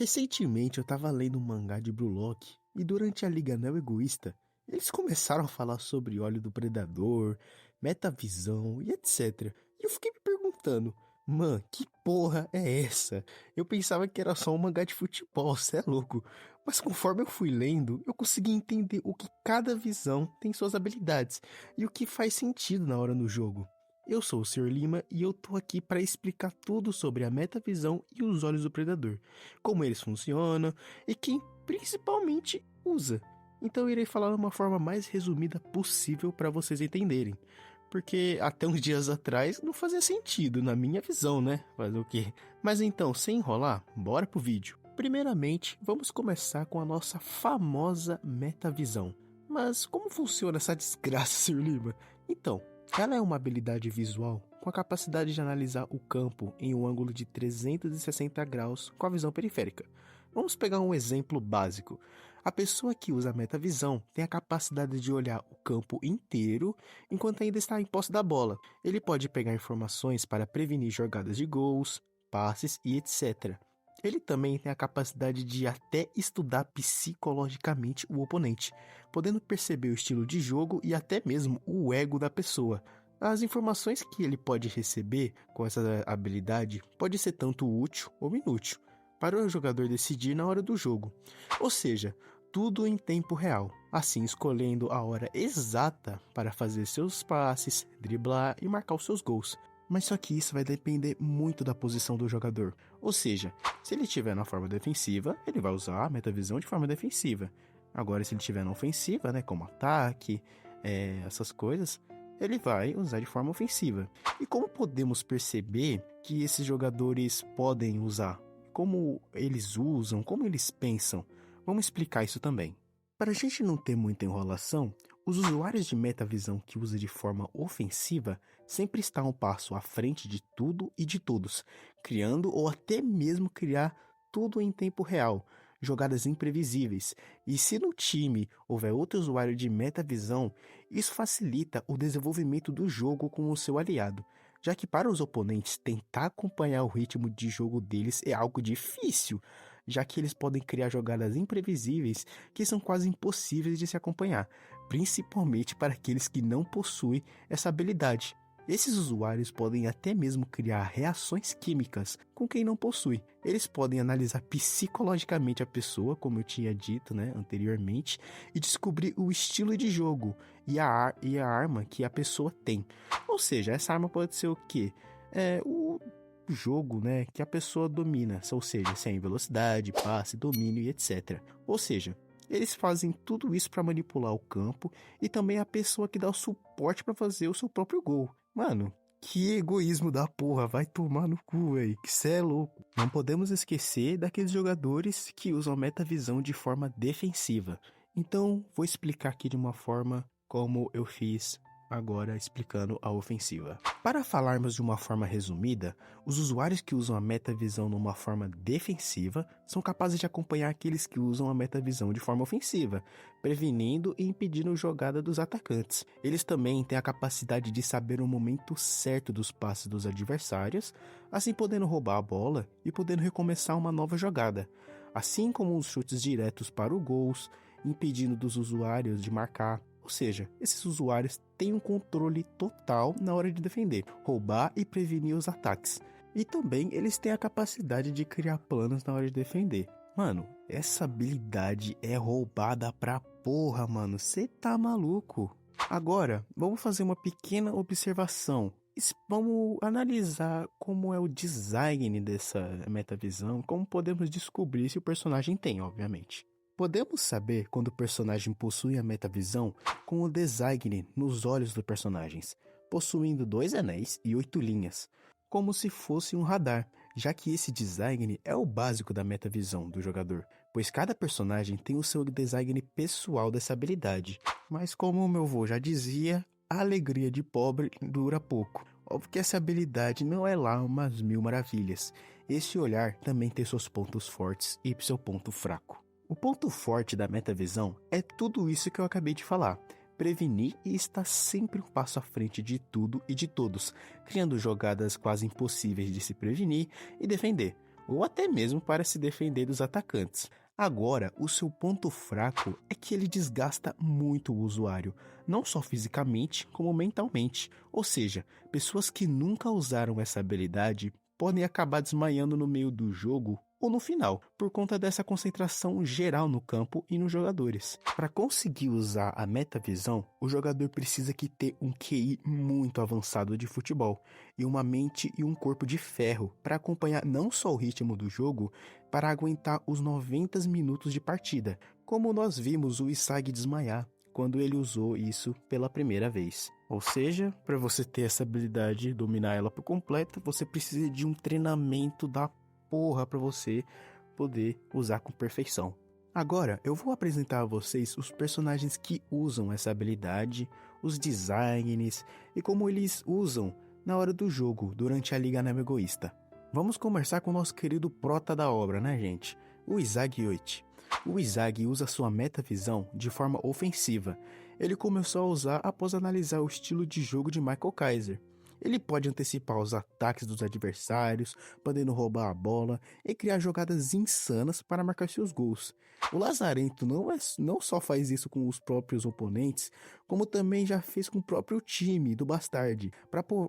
Recentemente eu tava lendo um mangá de Blue Lock e durante a Liga Neo Egoísta, eles começaram a falar sobre óleo do predador, metavisão e etc. E eu fiquei me perguntando, mano, que porra é essa? Eu pensava que era só um mangá de futebol, cê é louco. Mas conforme eu fui lendo, eu consegui entender o que cada visão tem suas habilidades e o que faz sentido na hora no jogo. Eu sou o Sr. Lima e eu tô aqui para explicar tudo sobre a metavisão e os olhos do predador, como eles funcionam e quem principalmente usa. Então eu irei falar de uma forma mais resumida possível para vocês entenderem. Porque até uns dias atrás não fazia sentido na minha visão, né? Fazer o quê? Mas então, sem enrolar, bora pro vídeo. Primeiramente, vamos começar com a nossa famosa metavisão. Mas como funciona essa desgraça, Sr. Lima? Então, ela é uma habilidade visual com a capacidade de analisar o campo em um ângulo de 360 graus com a visão periférica. Vamos pegar um exemplo básico. A pessoa que usa a metavisão tem a capacidade de olhar o campo inteiro enquanto ainda está em posse da bola. Ele pode pegar informações para prevenir jogadas de gols, passes e etc. Ele também tem a capacidade de até estudar psicologicamente o oponente, podendo perceber o estilo de jogo e até mesmo o ego da pessoa. As informações que ele pode receber com essa habilidade pode ser tanto útil ou inútil para o jogador decidir na hora do jogo. Ou seja, tudo em tempo real, assim escolhendo a hora exata para fazer seus passes, driblar e marcar os seus gols. Mas só que isso vai depender muito da posição do jogador. Ou seja, se ele estiver na forma defensiva, ele vai usar a metavisão de forma defensiva. Agora, se ele estiver na ofensiva, né, como ataque, essas coisas, ele vai usar de forma ofensiva. E como podemos perceber que esses jogadores podem usar? Como eles usam, como eles pensam? Vamos explicar isso também. Para a gente não ter muita enrolação, os usuários de metavisão que usam de forma ofensiva sempre estão um passo à frente de tudo e de todos, criando ou até mesmo criar tudo em tempo real, jogadas imprevisíveis. E se no time houver outro usuário de metavisão, isso facilita o desenvolvimento do jogo com o seu aliado, já que para os oponentes tentar acompanhar o ritmo de jogo deles é algo difícil, já que eles podem criar jogadas imprevisíveis que são quase impossíveis de se acompanhar, principalmente para aqueles que não possuem essa habilidade. Esses usuários podem até mesmo criar reações químicas com quem não possui. Eles podem analisar psicologicamente a pessoa, como eu tinha dito, anteriormente, e descobrir o estilo de jogo e a arma que a pessoa tem. Ou seja, essa arma pode ser o quê? O jogo, que a pessoa domina, ou seja, se é em velocidade, passe, domínio e etc. Ou seja, eles fazem tudo isso para manipular o campo e também a pessoa que dá o suporte para fazer o seu próprio gol. Mano, que egoísmo da porra, vai tomar no cu, véi, que cê é louco. Não podemos esquecer daqueles jogadores que usam a metavisão de forma defensiva. Então, vou explicar aqui de uma forma como eu fiz agora explicando a ofensiva. Para falarmos de uma forma resumida, os usuários que usam a metavisão numa forma defensiva são capazes de acompanhar aqueles que usam a metavisão de forma ofensiva, prevenindo e impedindo a jogada dos atacantes. Eles também têm a capacidade de saber o momento certo dos passes dos adversários, assim podendo roubar a bola e podendo recomeçar uma nova jogada, assim como os chutes diretos para os gols, impedindo dos usuários de marcar. Ou seja, esses usuários têm um controle total na hora de defender, roubar e prevenir os ataques. E também eles têm a capacidade de criar planos na hora de defender. Mano, essa habilidade é roubada pra porra, mano. Cê tá maluco? Agora, vamos fazer uma pequena observação. Vamos analisar como é o design dessa metavisão, como podemos descobrir se o personagem tem, obviamente. Podemos saber quando o personagem possui a metavisão com o design nos olhos dos personagens, possuindo 2 anéis e 8 linhas, como se fosse um radar, já que esse design é o básico da metavisão do jogador, pois cada personagem tem o seu design pessoal dessa habilidade. Mas como o meu avô já dizia, a alegria de pobre dura pouco. Óbvio que essa habilidade não é lá umas mil maravilhas. Esse olhar também tem seus pontos fortes e seu ponto fraco. O ponto forte da metavisão é tudo isso que eu acabei de falar. Prevenir e estar sempre um passo à frente de tudo e de todos, criando jogadas quase impossíveis de se prevenir e defender. ou até mesmo para se defender dos atacantes. Agora, o seu ponto fraco é que ele desgasta muito o usuário, não só fisicamente, como mentalmente. Ou seja, pessoas que nunca usaram essa habilidade podem acabar desmaiando no meio do jogo ou no final, por conta dessa concentração geral no campo e nos jogadores. Para conseguir usar a metavisão, o jogador precisa que ter um QI muito avançado de futebol, e uma mente e um corpo de ferro para acompanhar não só o ritmo do jogo, para aguentar os 90 minutos de partida, como nós vimos o Isagi desmaiar quando ele usou isso pela primeira vez. Ou seja, para você ter essa habilidade, dominar ela por completo, você precisa de um treinamento da porra para você poder usar com perfeição. Agora, eu vou apresentar a vocês os personagens que usam essa habilidade, os designs e como eles usam na hora do jogo, durante a Liga Neo Egoísta. Vamos conversar com o nosso querido prota da obra, né, gente? O Isagi Yoichi. O Isagi usa sua metavisão de forma ofensiva. Ele começou a usar após analisar o estilo de jogo de Michael Kaiser. Ele pode antecipar os ataques dos adversários, podendo roubar a bola e criar jogadas insanas para marcar seus gols. O Lazarento não só faz isso com os próprios oponentes, como também já fez com o próprio time do Bastard,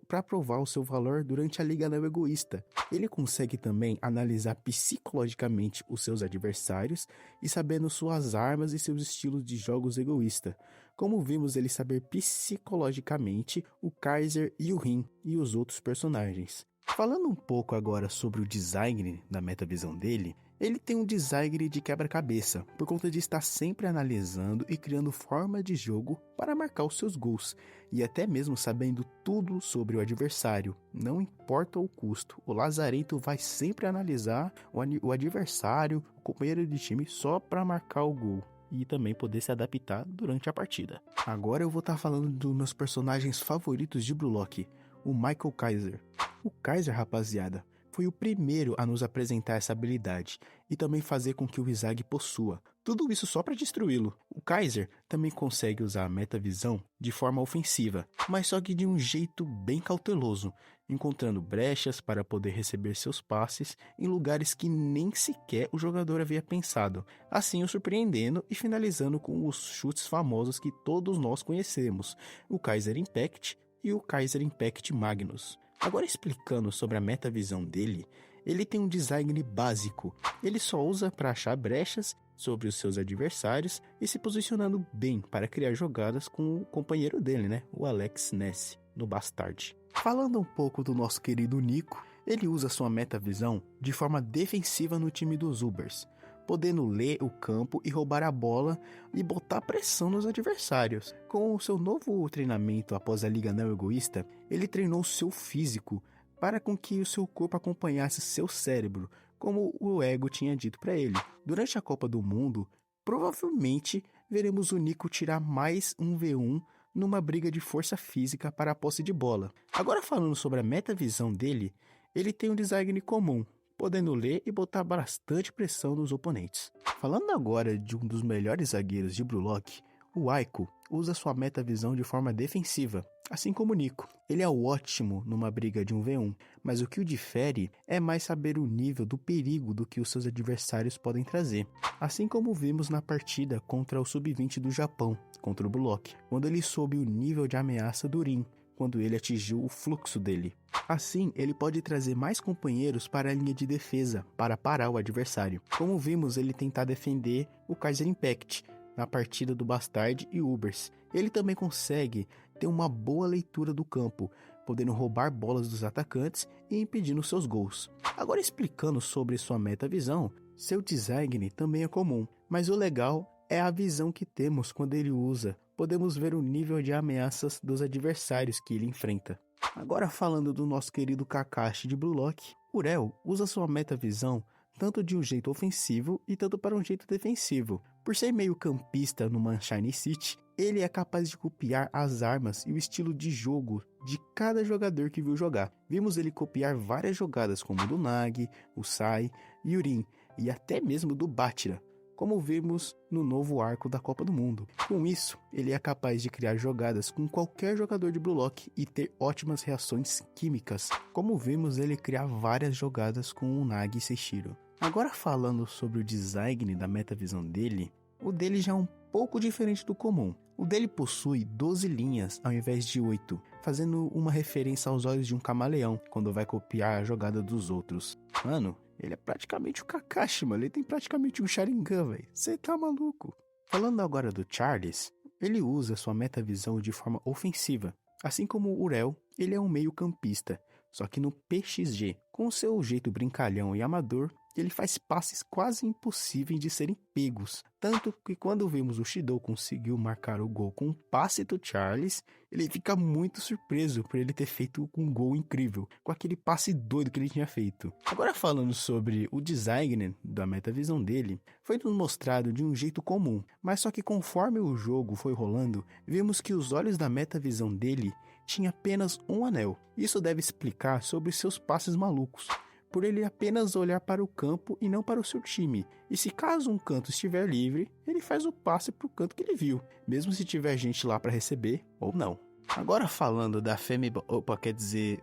para provar o seu valor durante a Liga Neo Egoísta. Ele consegue também analisar psicologicamente os seus adversários e sabendo suas armas e seus estilos de jogos egoísta. Como vimos ele saber psicologicamente o Kaiser e o Rin e os outros personagens. Falando um pouco agora sobre o design da metavisão dele, ele tem um design de quebra-cabeça, por conta de estar sempre analisando e criando forma de jogo para marcar os seus gols, e até mesmo sabendo tudo sobre o adversário, não importa o custo. O Lazarento vai sempre analisar o adversário, o companheiro de time, só para marcar o gol e também poder se adaptar durante a partida. Agora eu vou estar falando dos meus personagens favoritos de Blue Lock, o Michael Kaiser. O Kaiser, rapaziada, foi o primeiro a nos apresentar essa habilidade e também fazer com que o Isagi possua. Tudo isso só para destruí-lo. O Kaiser também consegue usar a metavisão de forma ofensiva, mas só que de um jeito bem cauteloso, encontrando brechas para poder receber seus passes em lugares que nem sequer o jogador havia pensado, assim o surpreendendo e finalizando com os chutes famosos que todos nós conhecemos, o Kaiser Impact e o Kaiser Impact Magnus. Agora explicando sobre a metavisão dele, ele tem um design básico. Ele só usa para achar brechas sobre os seus adversários e se posicionando bem para criar jogadas com o companheiro dele, né? O Alex Ness, no Bastard. Falando um pouco do nosso querido Nico, ele usa sua metavisão de forma defensiva no time dos Ubers, podendo ler o campo e roubar a bola e botar pressão nos adversários. Com o seu novo treinamento após a Liga Neo Egoísta, ele treinou seu físico para com que o seu corpo acompanhasse seu cérebro, como o ego tinha dito para ele. Durante a Copa do Mundo, provavelmente veremos o Nico tirar mais um V1 numa briga de força física para a posse de bola. Agora falando sobre a metavisão dele, ele tem um design comum, podendo ler e botar bastante pressão nos oponentes. Falando agora de um dos melhores zagueiros de Blue Lock, o Aiko usa sua metavisão de forma defensiva, assim como o Nico. Ele é ótimo numa briga de 1v1, mas o que o difere é mais saber o nível do perigo do que os seus adversários podem trazer. Assim como vimos na partida contra o Sub-20 do Japão, contra o Blue Lock, quando ele soube o nível de ameaça do Rin, quando ele atingiu o fluxo dele. Assim, ele pode trazer mais companheiros para a linha de defesa, para parar o adversário. Como vimos ele tentar defender o Kaiser Impact na partida do Bastard e Ubers. Ele também consegue ter uma boa leitura do campo, podendo roubar bolas dos atacantes e impedindo seus gols. Agora explicando sobre sua metavisão, seu design também é comum, mas o legal é a visão que temos quando ele usa. Podemos ver o nível de ameaças dos adversários que ele enfrenta. Agora falando do nosso querido Kakashi de Blue Lock, Urel usa sua metavisão tanto de um jeito ofensivo e tanto para um jeito defensivo. Por ser meio campista no Shiny City, ele é capaz de copiar as armas e o estilo de jogo de cada jogador que viu jogar. Vimos ele copiar várias jogadas como do Nagi, o Sai, Yurin e até mesmo do Bátira, como vimos no novo arco da Copa do Mundo. Com isso, ele é capaz de criar jogadas com qualquer jogador de Blue Lock e ter ótimas reações químicas, como vimos ele criar várias jogadas com o Nagi e Seishiro. Agora falando sobre o design da metavisão dele, o dele já é um pouco diferente do comum. O dele possui 12 linhas ao invés de 8, fazendo uma referência aos olhos de um camaleão quando vai copiar a jogada dos outros. Mano, ele é praticamente o Kakashi, mano. Ele tem praticamente um Sharingan, velho. Você tá maluco? Falando agora do Charles, ele usa sua metavisão de forma ofensiva. Assim como o Urel, ele é um meio campista, só que no PXG. Com seu jeito brincalhão e amador, ele faz passes quase impossíveis de serem pegos. Tanto que quando vemos o Shido conseguiu marcar o gol com um passe do Charles, ele fica muito surpreso por ele ter feito um gol incrível, com aquele passe doido que ele tinha feito. Agora falando sobre o design da metavisão dele, foi nos mostrado de um jeito comum, mas só que conforme o jogo foi rolando, vimos que os olhos da metavisão dele tinham apenas um anel. Isso deve explicar sobre seus passes malucos, por ele apenas olhar para o campo e não para o seu time. E se caso um canto estiver livre, ele faz o passe para o canto que ele viu, mesmo se tiver gente lá para receber ou não. Agora falando da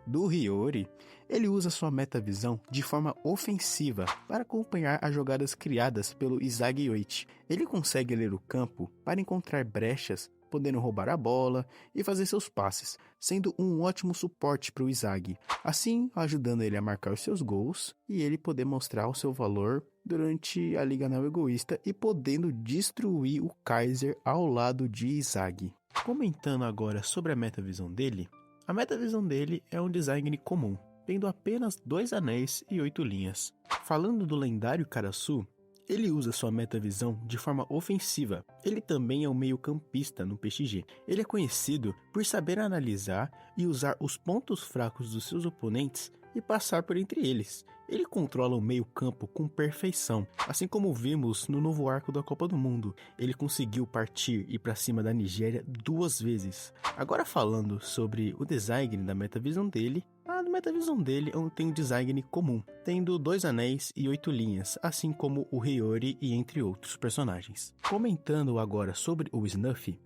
do Hiyori, ele usa sua metavisão de forma ofensiva para acompanhar as jogadas criadas pelo Izagi Yoichi. Ele consegue ler o campo para encontrar brechas, podendo roubar a bola e fazer seus passes, sendo um ótimo suporte para o Izagi, assim ajudando ele a marcar os seus gols e ele poder mostrar o seu valor durante a Liga Não Egoísta e podendo destruir o Kaiser ao lado de Izagi. Comentando agora sobre a metavisão dele, a metavisão dele é um design comum, tendo apenas 2 anéis e 8 linhas. Falando do lendário Karasu, ele usa sua metavisão de forma ofensiva. Ele também é um meio campista no PXG. Ele é conhecido por saber analisar e usar os pontos fracos dos seus oponentes e passar por entre eles. Ele controla o meio campo com perfeição, assim como vimos no novo arco da Copa do Mundo. Ele conseguiu partir e ir para cima da Nigéria 2 vezes. Agora falando sobre o design da metavisão dele, a metavisão dele tem um design comum, tendo 2 anéis e 8 linhas, assim como o Hiyori e entre outros personagens. Comentando agora sobre o Snuffy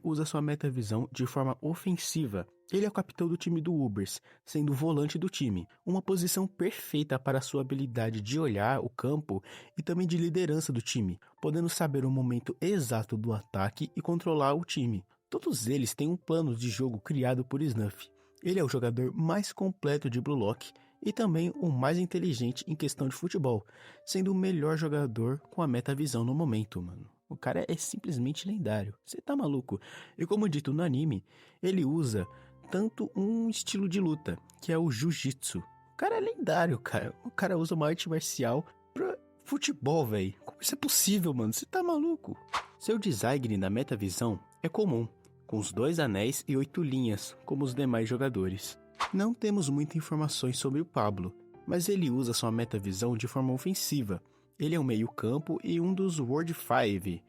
usa sua metavisão de forma ofensiva. Ele é o capitão do time do Ubers, sendo o volante do time, uma posição perfeita para sua habilidade de olhar o campo e também de liderança do time, podendo saber o momento exato do ataque e controlar o time. Todos eles têm um plano de jogo criado por Snuffy. Ele é o jogador mais completo de Blue Lock e também o mais inteligente em questão de futebol, sendo o melhor jogador com a metavisão no momento, mano. O cara é simplesmente lendário. Você tá maluco? E como dito no anime, ele usa tanto um estilo de luta, que é o Jiu-Jitsu. O cara é lendário, cara. O cara usa uma arte marcial pra futebol, velho. Como isso é possível, mano? Você tá maluco? Seu design na metavisão é comum, com os 2 anéis e 8 linhas, como os demais jogadores. Não temos muitas informações sobre o Pablo, mas ele usa sua metavisão de forma ofensiva. Ele é um meio-campo e um dos World 5.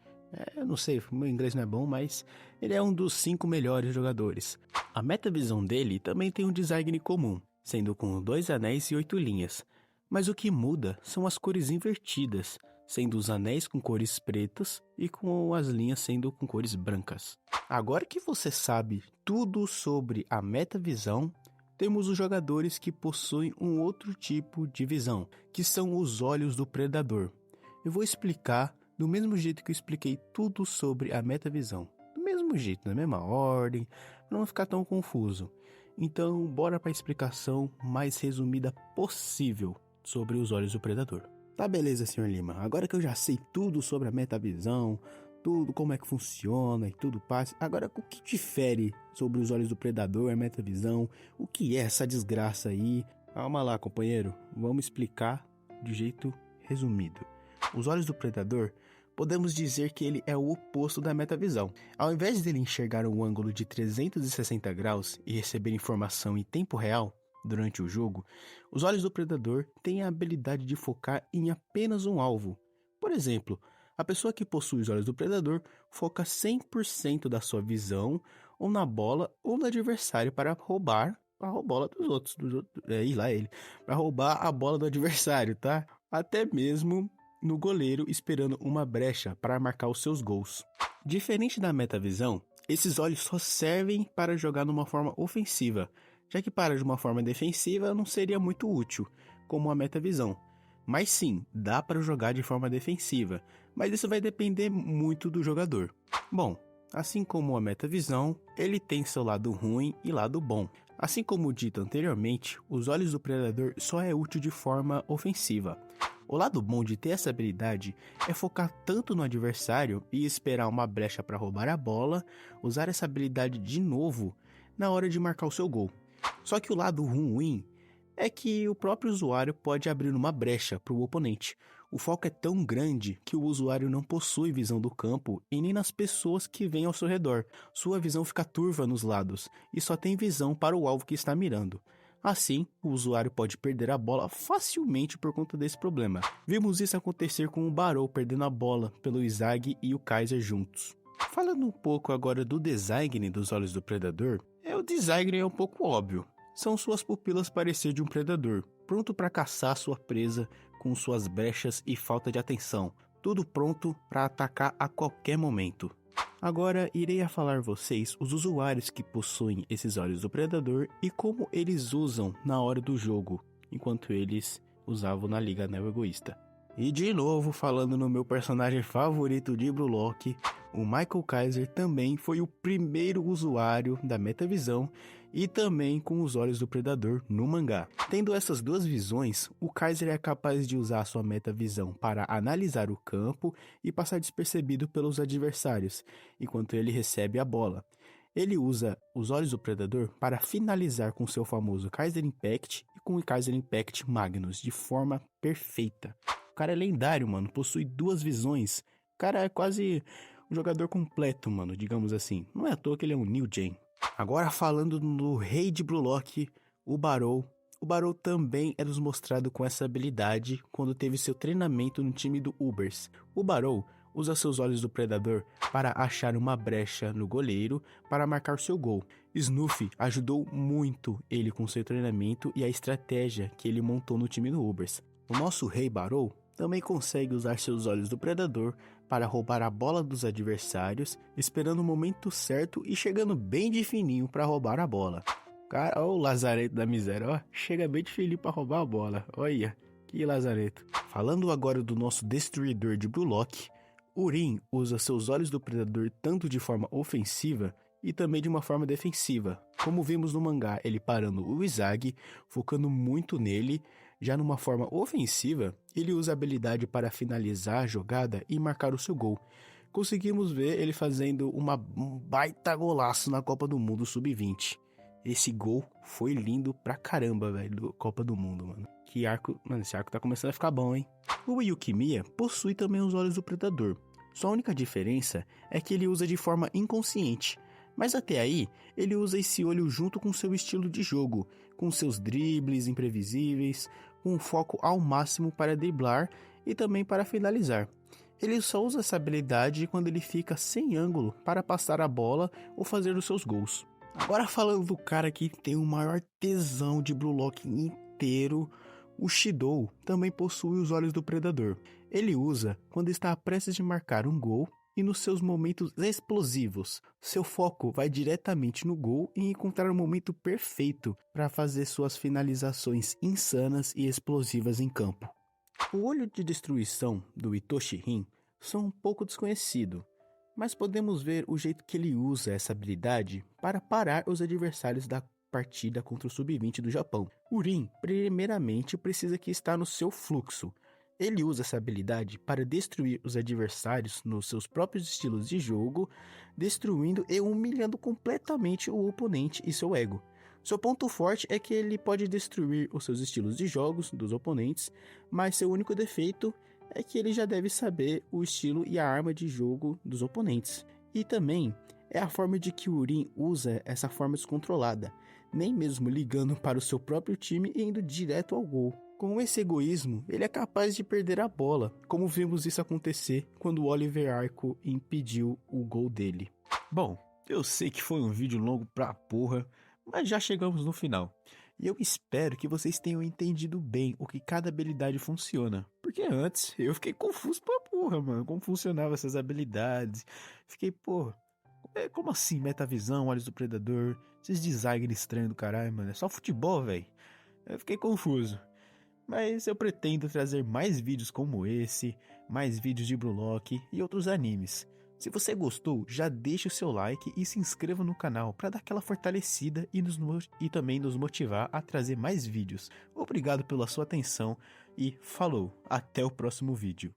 Eu não sei, meu inglês não é bom, mas ele é um dos 5 melhores jogadores. A metavisão dele também tem um design comum, sendo com 2 anéis e 8 linhas. Mas o que muda são as cores invertidas, sendo os anéis com cores pretas e com as linhas sendo com cores brancas. Agora que você sabe tudo sobre a metavisão, temos os jogadores que possuem um outro tipo de visão, que são os olhos do predador. Eu vou explicar do mesmo jeito que eu expliquei tudo sobre a metavisão. Do mesmo jeito, na mesma ordem, para não ficar tão confuso. Então, bora para a explicação mais resumida possível sobre os olhos do predador. Tá beleza, Sr. Lima. Agora que eu já sei tudo sobre a metavisão, tudo como é que funciona e tudo passa, agora o que difere sobre os olhos do predador, a metavisão, o que é essa desgraça aí? Calma lá, companheiro. Vamos explicar de jeito resumido. Os olhos do predador, podemos dizer que ele é o oposto da metavisão. Ao invés dele enxergar um ângulo de 360 graus e receber informação em tempo real, durante o jogo, os olhos do predador têm a habilidade de focar em apenas um alvo. Por exemplo, a pessoa que possui os olhos do predador foca 100% da sua visão ou na bola ou no adversário para roubar a bola dos outros, para roubar a bola do adversário, tá? Até mesmo no goleiro esperando uma brecha para marcar os seus gols. Diferente da metavisão, esses olhos só servem para jogar numa forma ofensiva, já que para de uma forma defensiva não seria muito útil, como a metavisão. Mas sim, dá para jogar de forma defensiva, mas isso vai depender muito do jogador. Bom, assim como a metavisão, ele tem seu lado ruim e lado bom. Assim como dito anteriormente, os olhos do predador só é útil de forma ofensiva. O lado bom de ter essa habilidade é focar tanto no adversário e esperar uma brecha para roubar a bola, usar essa habilidade de novo na hora de marcar o seu gol. Só que o lado ruim é que o próprio usuário pode abrir uma brecha para o oponente. O foco é tão grande que o usuário não possui visão do campo e nem nas pessoas que vêm ao seu redor. Sua visão fica turva nos lados e só tem visão para o alvo que está mirando. Assim, o usuário pode perder a bola facilmente por conta desse problema. Vimos isso acontecer com o Barou perdendo a bola pelo Izag e o Kaiser juntos. Falando um pouco agora do design dos olhos do predador, o design é um pouco óbvio. São suas pupilas parecer de um predador, pronto para caçar sua presa com suas brechas e falta de atenção, tudo pronto para atacar a qualquer momento. Agora irei a falar vocês os usuários que possuem esses olhos do predador e como eles usam na hora do jogo, enquanto eles usavam na Liga Neo Egoísta. E de novo falando no meu personagem favorito de Brulock, o Michael Kaiser também foi o primeiro usuário da metavisão e também com os olhos do predador no mangá. Tendo essas duas visões, o Kaiser é capaz de usar sua metavisão para analisar o campo e passar despercebido pelos adversários, enquanto ele recebe a bola. Ele usa os olhos do predador para finalizar com seu famoso Kaiser Impact e com o Kaiser Impact Magnus de forma perfeita. O cara é lendário, mano, possui duas visões. O cara é quase um jogador completo, mano, digamos assim. Não é à toa que ele é um New Gen. Agora falando no rei de Brulock, o Barou. O Barou também é nos mostrado com essa habilidade quando teve seu treinamento no time do Ubers. O Barou usa seus olhos do predador para achar uma brecha no goleiro para marcar seu gol. Snuffy ajudou muito ele com seu treinamento e a estratégia que ele montou no time do Ubers. O nosso rei Barou também consegue usar seus olhos do predador para roubar a bola dos adversários, esperando o momento certo e chegando bem de fininho para roubar a bola. Cara, ó o lazareto da miséria, ó, chega bem de fininho para roubar a bola, olha, que lazareto. Falando agora do nosso destruidor de Brulock, Urim usa seus olhos do predador tanto de forma ofensiva e também de uma forma defensiva. Como vimos no mangá, ele parando o Izag, focando muito nele. Já numa forma ofensiva, ele usa a habilidade para finalizar a jogada e marcar o seu gol. Conseguimos ver ele fazendo um baita golaço na Copa do Mundo Sub-20. Esse gol foi lindo pra caramba, velho, do Copa do Mundo, mano. Que arco, mano, esse arco tá começando a ficar bom, hein? O Yukimiya possui também os olhos do predador. Sua única diferença é que ele usa de forma inconsciente. Mas até aí, ele usa esse olho junto com seu estilo de jogo, com seus dribles imprevisíveis, com um foco ao máximo para driblar e também para finalizar. Ele só usa essa habilidade quando ele fica sem ângulo para passar a bola ou fazer os seus gols. Agora falando do cara que tem o maior tesão de Brulock inteiro, o Shidou também possui os olhos do predador. Ele usa quando está prestes de marcar um gol e nos seus momentos explosivos. Seu foco vai diretamente no gol e encontrar o momento perfeito para fazer suas finalizações insanas e explosivas em campo. O olho de destruição do Itoshi Rin são um pouco desconhecido, mas podemos ver o jeito que ele usa essa habilidade para parar os adversários da partida contra o Sub-20 do Japão. O Rin, primeiramente, precisa que está no seu fluxo. Ele usa essa habilidade para destruir os adversários nos seus próprios estilos de jogo, destruindo e humilhando completamente o oponente e seu ego. Seu ponto forte é que ele pode destruir os seus estilos de jogos dos oponentes, mas seu único defeito é que ele já deve saber o estilo e a arma de jogo dos oponentes. E também é a forma de que o Urim usa essa forma descontrolada, nem mesmo ligando para o seu próprio time e indo direto ao gol. Com esse egoísmo, ele é capaz de perder a bola, como vimos isso acontecer quando o Oliver Arco impediu o gol dele. Bom, eu sei que foi um vídeo longo pra porra, mas já chegamos no final. E eu espero que vocês tenham entendido bem o que cada habilidade funciona. Porque antes eu fiquei confuso pra porra, mano. Como funcionavam essas habilidades. Fiquei, porra, como assim metavisão, olhos do predador? Esses designers estranhos do caralho, mano. É só futebol, velho. Eu fiquei confuso. Mas eu pretendo trazer mais vídeos como esse, mais vídeos de Brulock e outros animes. Se você gostou, já deixa o seu like e se inscreva no canal para dar aquela fortalecida e também nos motivar a trazer mais vídeos. Obrigado pela sua atenção e falou, até o próximo vídeo.